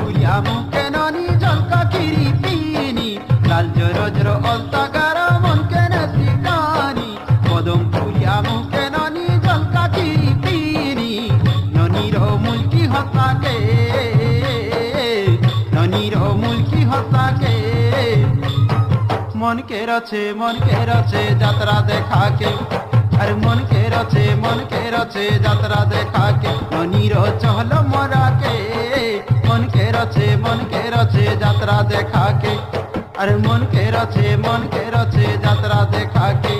ফুলিয়া মুখে ননি ঝলকা খিরি পিনি লাল Zoro Zoro অলতাগার মন কেনে সিকানি কদম ফুলিয়া মুখে ননি ঝলকা খিরি পিনি ননির মুলকি হতাকে ননির মুলকি হতাকে মন কে রছে যাত্রা দেখাকে আরে মন কে রছে যাত্রা দেখাকে ননির চহল মরাকে মন কে রছে যাত্রা দেখাকে আরে মন কে রছে যাত্রা দেখাকে